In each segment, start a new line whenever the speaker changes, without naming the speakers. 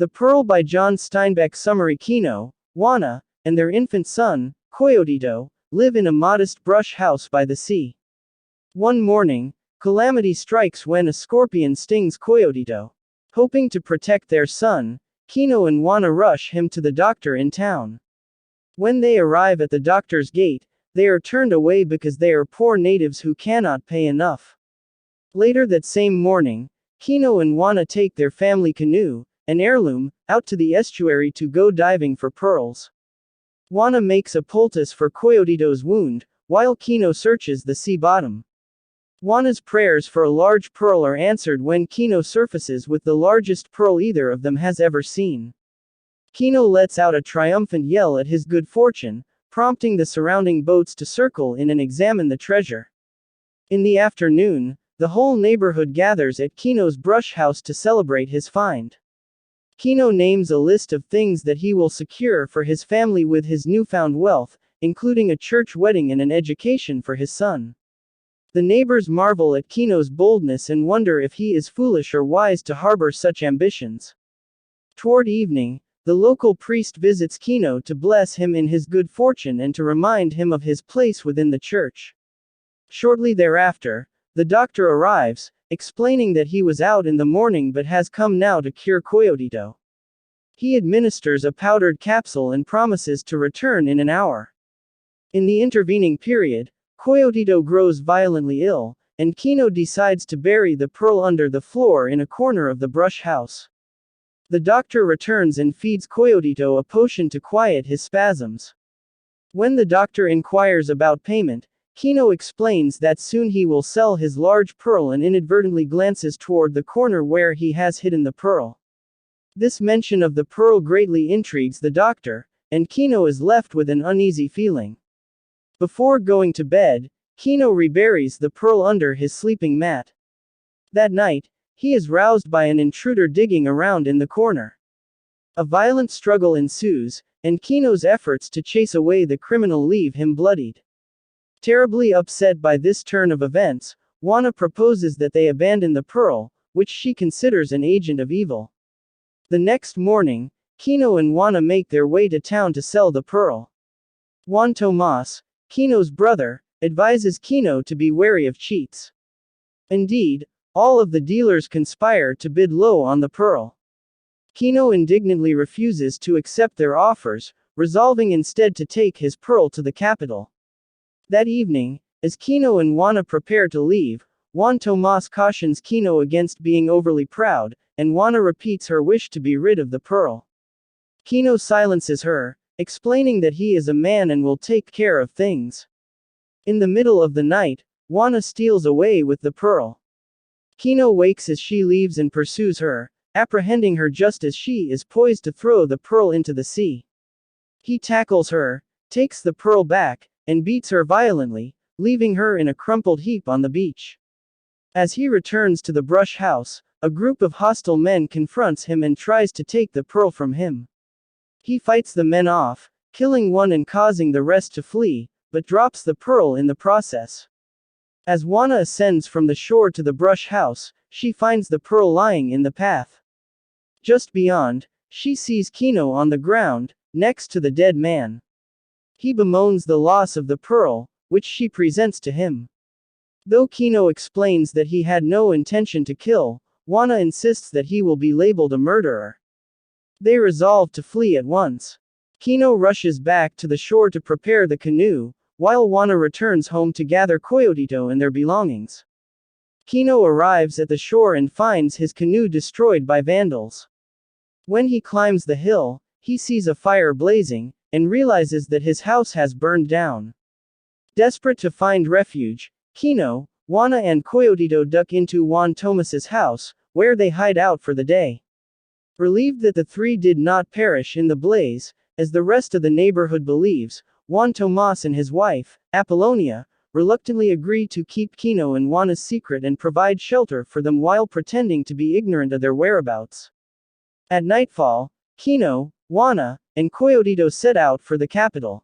The Pearl by John Steinbeck. Summary: Kino, Juana, and their infant son, Coyotito, live in a modest brush house by the sea. One morning, calamity strikes when a scorpion stings Coyotito. Hoping to protect their son, Kino and Juana rush him to the doctor in town. When they arrive at the doctor's gate, they are turned away because they are poor natives who cannot pay enough. Later that same morning, Kino and Juana take their family canoe, an heirloom, out to the estuary to go diving for pearls. Juana makes a poultice for Coyotito's wound, while Kino searches the sea bottom. Juana's prayers for a large pearl are answered when Kino surfaces with the largest pearl either of them has ever seen. Kino lets out a triumphant yell at his good fortune, prompting the surrounding boats to circle in and examine the treasure. In the afternoon, the whole neighborhood gathers at Kino's brush house to celebrate his find. Kino names a list of things that he will secure for his family with his newfound wealth, including a church wedding and an education for his son. The neighbors marvel at Kino's boldness and wonder if he is foolish or wise to harbor such ambitions. Toward evening, the local priest visits Kino to bless him in his good fortune and to remind him of his place within the church. Shortly thereafter, the doctor arrives, explaining that he was out in the morning but has come now to cure Coyotito. He administers a powdered capsule and promises to return in an hour. In the intervening period, Coyotito grows violently ill, and Kino decides to bury the pearl under the floor in a corner of the brush house. The doctor returns and feeds Coyotito a potion to quiet his spasms. When the doctor inquires about payment, Kino explains that soon he will sell his large pearl and inadvertently glances toward the corner where he has hidden the pearl. This mention of the pearl greatly intrigues the doctor, and Kino is left with an uneasy feeling. Before going to bed, Kino reburies the pearl under his sleeping mat. That night, he is roused by an intruder digging around in the corner. A violent struggle ensues, and Kino's efforts to chase away the criminal leave him bloodied. Terribly upset by this turn of events, Juana proposes that they abandon the pearl, which she considers an agent of evil. The next morning, Kino and Juana make their way to town to sell the pearl. Juan Tomas, Kino's brother, advises Kino to be wary of cheats. Indeed, all of the dealers conspire to bid low on the pearl. Kino indignantly refuses to accept their offers, resolving instead to take his pearl to the capital. That evening, as Kino and Juana prepare to leave, Juan Tomas cautions Kino against being overly proud, and Juana repeats her wish to be rid of the pearl. Kino silences her, explaining that he is a man and will take care of things. In the middle of the night, Juana steals away with the pearl. Kino wakes as she leaves and pursues her, apprehending her just as she is poised to throw the pearl into the sea. He tackles her, takes the pearl back, and beats her violently, leaving her in a crumpled heap on the beach. As he returns to the brush house, a group of hostile men confronts him and tries to take the pearl from him. He fights the men off, killing one and causing the rest to flee, but drops the pearl in the process. As Juana ascends from the shore to the brush house, she finds the pearl lying in the path. Just beyond, she sees Kino on the ground, next to the dead man. He bemoans the loss of the pearl, which she presents to him. Though Kino explains that he had no intention to kill, Juana insists that he will be labeled a murderer. They resolve to flee at once. Kino rushes back to the shore to prepare the canoe, while Juana returns home to gather Coyotito and their belongings. Kino arrives at the shore and finds his canoe destroyed by vandals. When he climbs the hill, he sees a fire blazing, and realizes that his house has burned down. Desperate to find refuge, Kino, Juana and Coyotito duck into Juan Tomas's house, where they hide out for the day. Relieved that the three did not perish in the blaze, as the rest of the neighborhood believes, Juan Tomas and his wife, Apollonia, reluctantly agree to keep Kino and Juana's secret and provide shelter for them while pretending to be ignorant of their whereabouts. At nightfall, Kino, Juana, and Coyotito set out for the capital.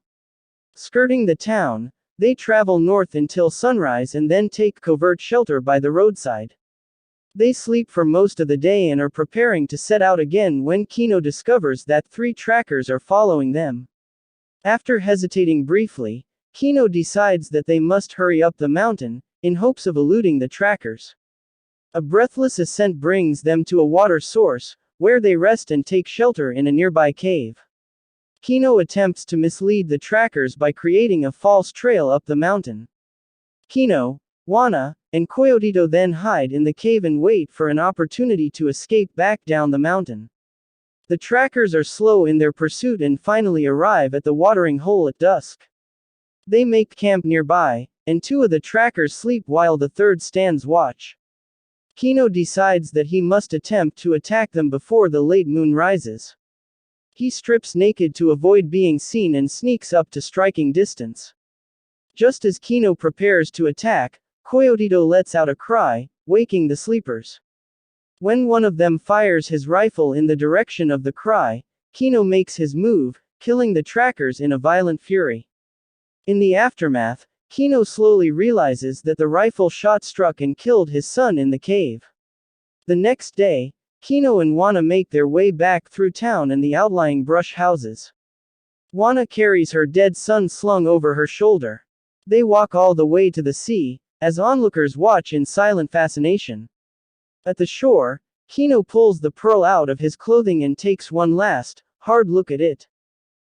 Skirting the town, they travel north until sunrise and then take covert shelter by the roadside. They sleep for most of the day and are preparing to set out again when Kino discovers that 3 trackers are following them. After hesitating briefly, Kino decides that they must hurry up the mountain, in hopes of eluding the trackers. A breathless ascent brings them to a water source, where they rest and take shelter in a nearby cave. Kino attempts to mislead the trackers by creating a false trail up the mountain. Kino, Juana, and Coyotito then hide in the cave and wait for an opportunity to escape back down the mountain. The trackers are slow in their pursuit and finally arrive at the watering hole at dusk. They make camp nearby, and 2 of the trackers sleep while the 3rd stands watch. Kino decides that he must attempt to attack them before the late moon rises. He strips naked to avoid being seen and sneaks up to striking distance. Just as Kino prepares to attack, Coyotito lets out a cry, waking the sleepers. When one of them fires his rifle in the direction of the cry, Kino makes his move, killing the trackers in a violent fury. In the aftermath, Kino slowly realizes that the rifle shot struck and killed his son in the cave. The next day, Kino and Juana make their way back through town and the outlying brush houses. Juana carries her dead son slung over her shoulder. They walk all the way to the sea, as onlookers watch in silent fascination. At the shore, Kino pulls the pearl out of his clothing and takes one last, hard look at it.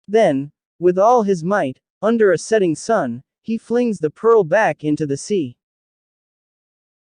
Then, with all his might, under a setting sun, he flings the pearl back into the sea.